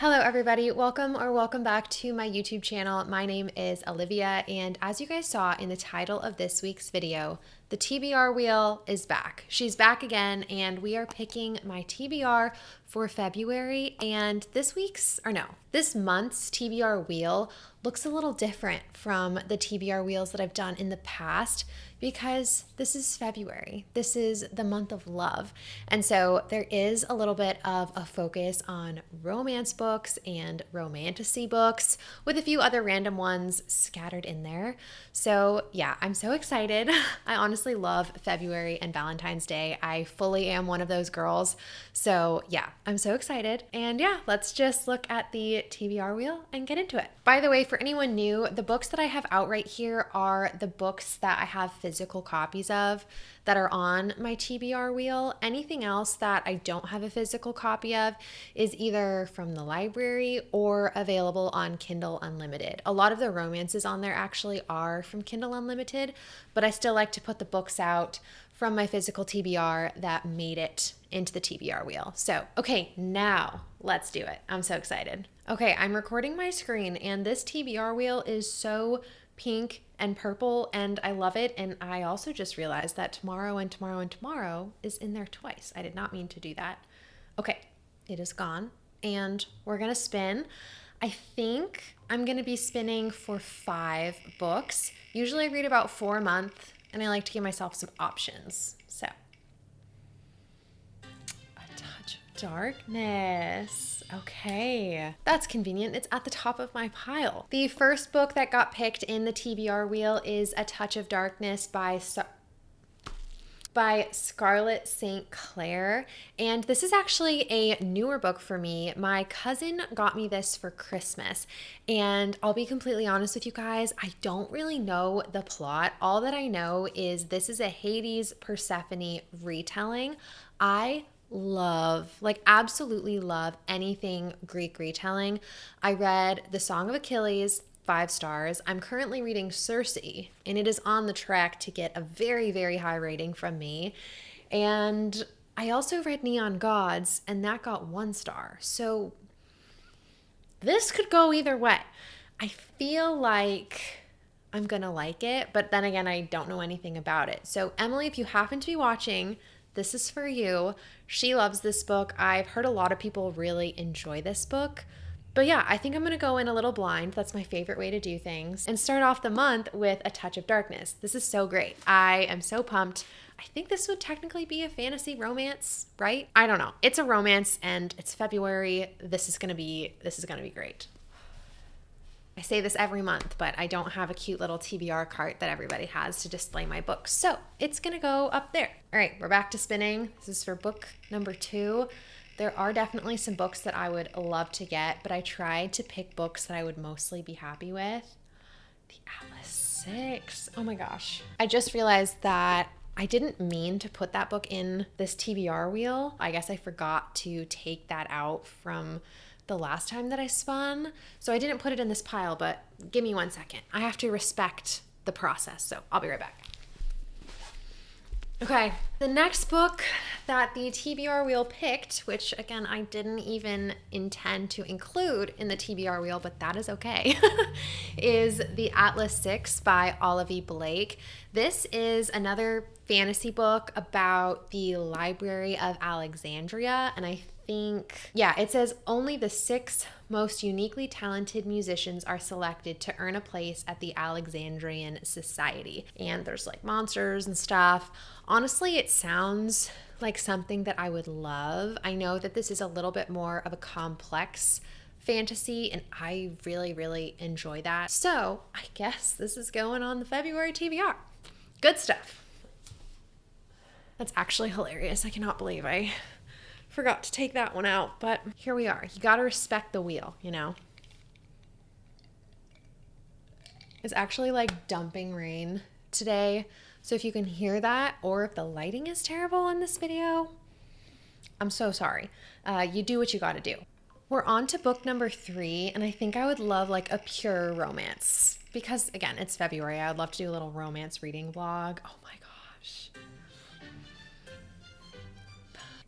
Hello everybody, welcome back to my YouTube channel. My name is Olivia, and as you guys saw in the title of this week's video, the TBR wheel is back. She's back again, and we are picking my TBR for February, and this month's TBR wheel looks a little different from the TBR wheels that I've done in the past because this is February. This is the month of love. And so there is a little bit of a focus on romance books and romantasy books with a few other random ones scattered in there. So yeah, I'm so excited. I honestly love February and Valentine's Day. I fully am one of those girls. So yeah, I'm so excited. And yeah, let's just look at the TBR wheel and get into it. By the way, for anyone new, the books that I have out right here are the books that I have physical copies of that are on my TBR wheel. Anything else that I don't have a physical copy of is either from the library or available on Kindle Unlimited. A lot of the romances on there actually are from Kindle Unlimited, but I still like to put the books out from my physical TBR that made it into the TBR wheel. So, okay, now let's do it. I'm so excited. Okay, I'm recording my screen, and this TBR wheel is so pink and purple, and I love it. And I also just realized that tomorrow and tomorrow and tomorrow is in there twice. I did not mean to do that. Okay, it is gone, and we're gonna spin. I think I'm gonna be spinning for 5 books. Usually I read about 4 a month, and I like to give myself some options. So, A Touch of Darkness. Okay, that's convenient. It's at the top of my pile. The first book that got picked in the TBR wheel is A Touch of Darkness by Scarlett St. Clair, and this is actually a newer book for me. My cousin got me this for Christmas, and I'll be completely honest with you guys, I don't really know the plot. All that I know is this is a Hades Persephone retelling. I absolutely love anything Greek retelling. I read The Song of Achilles, 5 stars. I'm currently reading Circe, and it is on the track to get a very, very high rating from me. And I also read Neon Gods, and that got 1 star. So this could go either way. I feel like I'm gonna like it, but then again, I don't know anything about it. So Emily, if you happen to be watching, this is for you. She loves this book. I've heard a lot of people really enjoy this book. But yeah, I think I'm going to go in a little blind. That's my favorite way to do things. And start off the month with A Touch of Darkness. This is so great. I am so pumped. I think this would technically be a fantasy romance, right? I don't know. It's a romance and it's February. This is going to be great. I say this every month, but I don't have a cute little TBR cart that everybody has to display my books. So it's going to go up there. All right, we're back to spinning. This is for book number 2. There are definitely some books that I would love to get, but I tried to pick books that I would mostly be happy with. The Atlas 6. Oh my gosh. I just realized that I didn't mean to put that book in this TBR wheel. I guess I forgot to take that out from the last time that I spun. So I didn't put it in this pile, but give me 1 second. I have to respect the process, so I'll be right back. Okay, the next book that the TBR wheel picked, which again, I didn't even intend to include in the TBR wheel, but that is okay, is The Atlas 6 by Olivia Blake. This is another fantasy book about the Library of Alexandria, and I think, yeah, it says only the 6 most uniquely talented musicians are selected to earn a place at the Alexandrian Society. And there's like monsters and stuff. Honestly, it sounds like something that I would love. I know that this is a little bit more of a complex fantasy, and I really, really enjoy that. So I guess this is going on the February TBR. Good stuff. That's actually hilarious. I cannot believe I forgot to take that one out, but here we are. You gotta respect the wheel, you know? It's actually like dumping rain today, so if you can hear that, or if the lighting is terrible in this video, I'm so sorry. You do what you gotta do. We're on to book number 3, and I think I would love like a pure romance, because again, it's February. I would love to do a little romance reading vlog. Oh my gosh.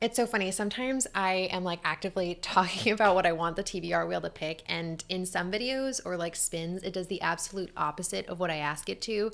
It's so funny. Sometimes I am like actively talking about what I want the TBR wheel to pick, and in some videos or like spins, it does the absolute opposite of what I ask it to.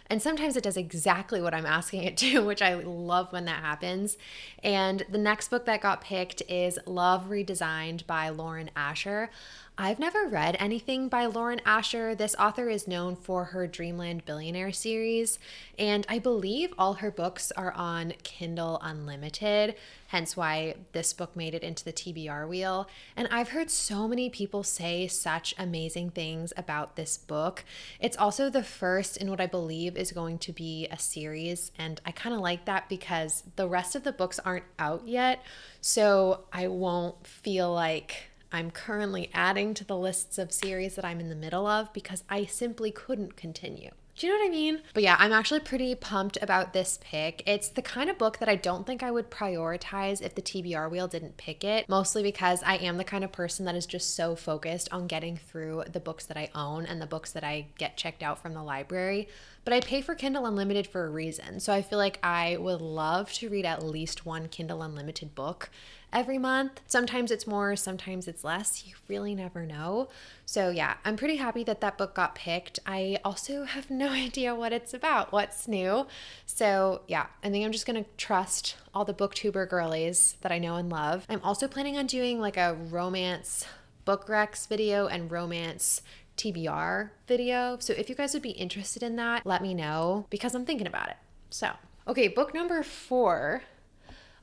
And sometimes it does exactly what I'm asking it to, which I love when that happens. And the next book that got picked is Love Redesigned by Lauren Asher. I've never read anything by Lauren Asher. This author is known for her Dreamland Billionaire series, and I believe all her books are on Kindle Unlimited, hence why this book made it into the TBR wheel. And I've heard so many people say such amazing things about this book. It's also the first in what I believe is going to be a series, and I kind of like that because the rest of the books aren't out yet, so I won't feel like I'm currently adding to the lists of series that I'm in the middle of because I simply couldn't continue. Do you know what I mean? But yeah, I'm actually pretty pumped about this pick. It's the kind of book that I don't think I would prioritize if the TBR wheel didn't pick it, mostly because I am the kind of person that is just so focused on getting through the books that I own and the books that I get checked out from the library. But I pay for Kindle Unlimited for a reason. So I feel like I would love to read at least one Kindle Unlimited book every month. Sometimes it's more, sometimes it's less. You really never know. So yeah, I'm pretty happy that that book got picked. I also have no idea what it's about, what's new. So yeah, I think I'm just gonna trust all the booktuber girlies that I know and love. I'm also planning on doing like a romance book recs video and romance TBR video. So if you guys would be interested in that, let me know because I'm thinking about it. So, okay, book number 4.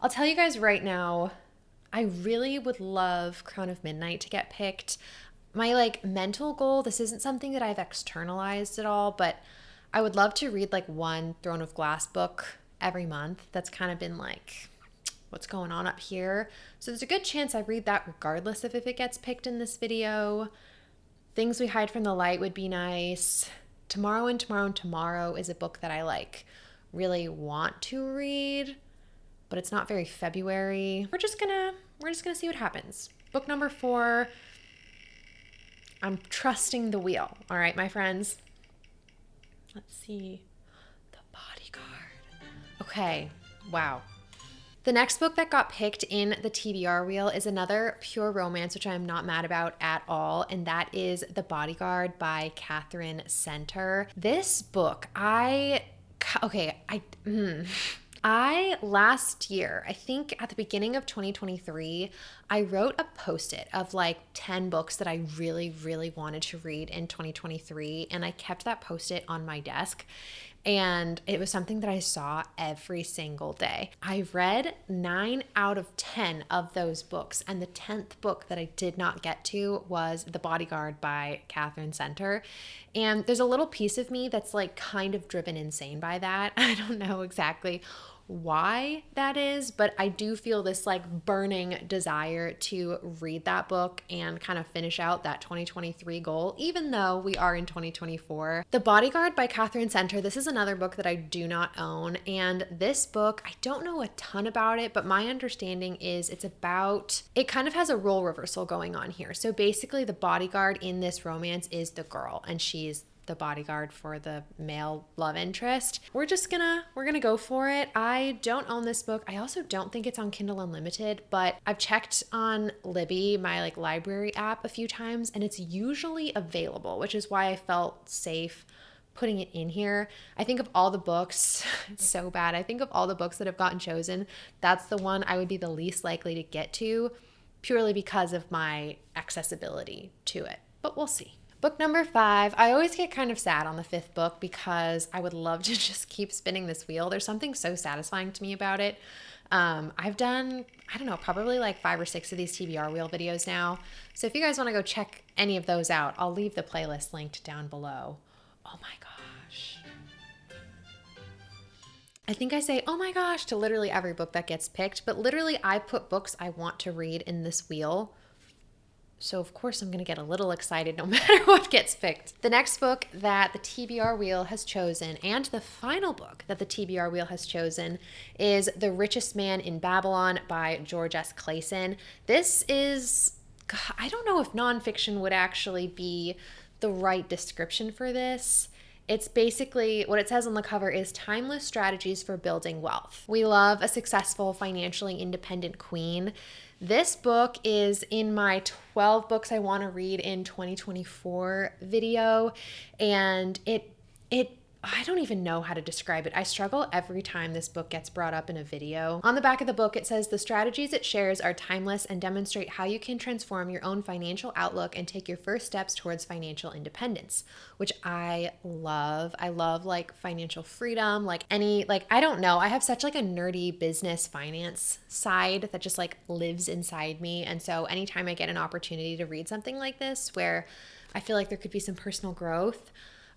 I'll tell you guys right now, I really would love Crown of Midnight to get picked. My like mental goal, this isn't something that I've externalized at all, but I would love to read like one Throne of Glass book every month. That's kind of been like what's going on up here. So there's a good chance I read that regardless of if it gets picked in this video. Things We Hide from the Light would be nice. Tomorrow and Tomorrow and Tomorrow is a book that I like really want to read, but it's not very February. We're just gonna see what happens. Book number 4. I'm trusting the wheel. All right, my friends. Let's see. The Bodyguard. Okay. Wow. The next book that got picked in the TBR wheel is another pure romance, which I'm not mad about at all, and that is The Bodyguard by Catherine Center. This book, last year, I think at the beginning of 2023, I wrote a post-it of like 10 books that I really, really wanted to read in 2023, and I kept that post-it on my desk. And it was something that I saw every single day. I read 9 out of 10 of those books, and the 10th book that I did not get to was The Bodyguard by Catherine Center. And there's a little piece of me that's like kind of driven insane by that. I don't know exactly why that is, but I do feel this like burning desire to read that book and kind of finish out that 2023 goal, even though we are in 2024. The Bodyguard by Catherine Center, this is another book that I do not own, and this book, I don't know a ton about it, but my understanding is it kind of has a role reversal going on here. So basically the bodyguard in this romance is the girl, and she's the bodyguard for the male love interest. We're gonna go for it. I don't own this book. I also don't think it's on Kindle Unlimited, but I've checked on Libby, my like library app, a few times, and it's usually available, which is why I felt safe putting it in here. I think of all the books, it's so bad. I think of all the books that have gotten chosen, that's the one I would be the least likely to get to, purely because of my accessibility to it. But we'll see. Book number 5, I always get kind of sad on the 5th book because I would love to just keep spinning this wheel. There's something so satisfying to me about it. I've done, I don't know, probably like 5 or 6 of these TBR wheel videos now. So if you guys want to go check any of those out, I'll leave the playlist linked down below. Oh my gosh. I think I say, oh my gosh, to literally every book that gets picked, but literally I put books I want to read in this wheel. So of course I'm going to get a little excited no matter what gets picked. The next book that the TBR wheel has chosen, and the final book that the TBR wheel has chosen, is The Richest Man in Babylon by George S. Clason. This is, I don't know if nonfiction would actually be the right description for this. It's basically what it says on the cover is timeless strategies for building wealth. We love a successful, financially independent queen. This book is in my 12 books I want to read in 2024 video, and I don't even know how to describe it. I struggle every time this book gets brought up in a video. On the back of the book, it says the strategies it shares are timeless and demonstrate how you can transform your own financial outlook and take your first steps towards financial independence, which I love. I love like financial freedom, I don't know. I have such like a nerdy business finance side that just like lives inside me. And so anytime I get an opportunity to read something like this where I feel like there could be some personal growth,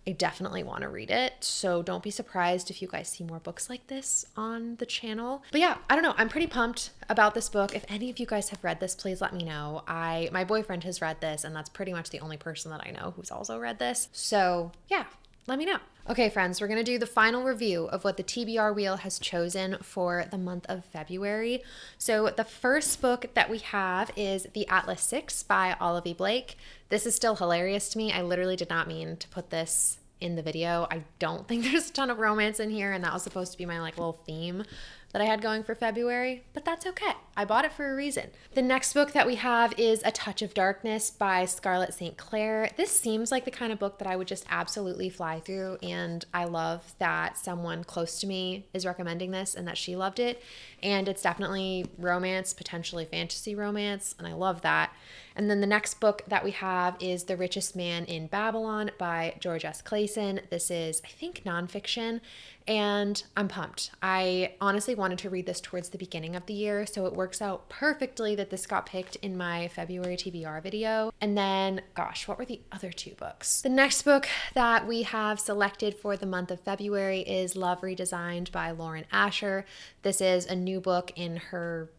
I definitely want to read it. So don't be surprised if you guys see more books like this on the channel. But yeah, I don't know. I'm pretty pumped about this book. If any of you guys have read this, please let me know. My boyfriend has read this, and that's pretty much the only person that I know who's also read this. So yeah, let me know. Okay, friends, we're going to do the final review of what the TBR wheel has chosen for the month of February. So the first book that we have is The Atlas 6 by Olivia Blake. This is still hilarious to me. I literally did not mean to put this in the video. I don't think there's a ton of romance in here, and that was supposed to be my like little theme that I had going for February, but that's okay. I bought it for a reason. The next book that we have is A Touch of Darkness by Scarlett St. Clair. This seems like the kind of book that I would just absolutely fly through, and I love that someone close to me is recommending this and that she loved it. And it's definitely romance, potentially fantasy romance, and I love that. And then the next book that we have is The Richest Man in Babylon by George S. Clason. This is, I think, nonfiction, and I'm pumped. I honestly wanted to read this towards the beginning of the year, so it works out perfectly that this got picked in my February TBR video. And then, gosh, what were the other two books? The next book that we have selected for the month of February is Love Redesigned by Lauren Asher. This is a new book in her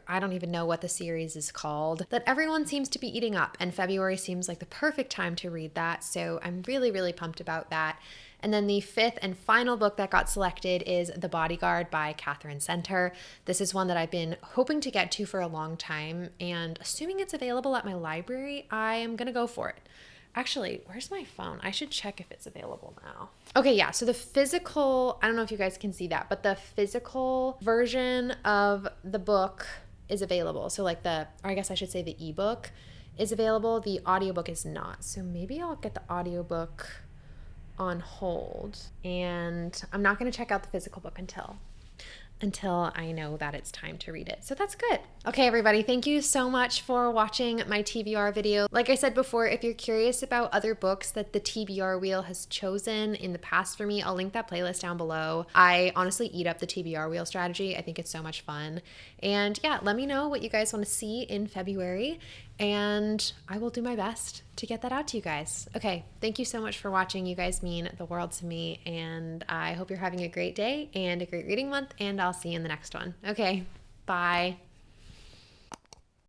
I don't even know what the series is called, that everyone seems to be eating up, and February seems like the perfect time to read that, so I'm really, really pumped about that. And then the fifth and final book that got selected is The Bodyguard by Catherine Center. This is one that I've been hoping to get to for a long time, and assuming it's available at my library, I am gonna go for it. Actually, where's my phone? I should check if it's available now. Okay, yeah, so the physical, I don't know if you guys can see that, but the physical version of the book is available. So like or I guess I should say the ebook is available. The audiobook is not. So maybe I'll get the audiobook on hold, and I'm not going to check out the physical book until I know that it's time to read it. So that's good. Okay, everybody, thank you so much for watching my TBR video. Like I said before, if you're curious about other books that the TBR wheel has chosen in the past for me, I'll link that playlist down below. I honestly eat up the TBR wheel strategy. I think it's so much fun. And yeah, let me know what you guys want to see in February, and I will do my best to get that out to you guys. Okay, thank you so much for watching. You guys mean the world to me, and I hope you're having a great day and a great reading month, and I'll see you in the next one. Okay, bye.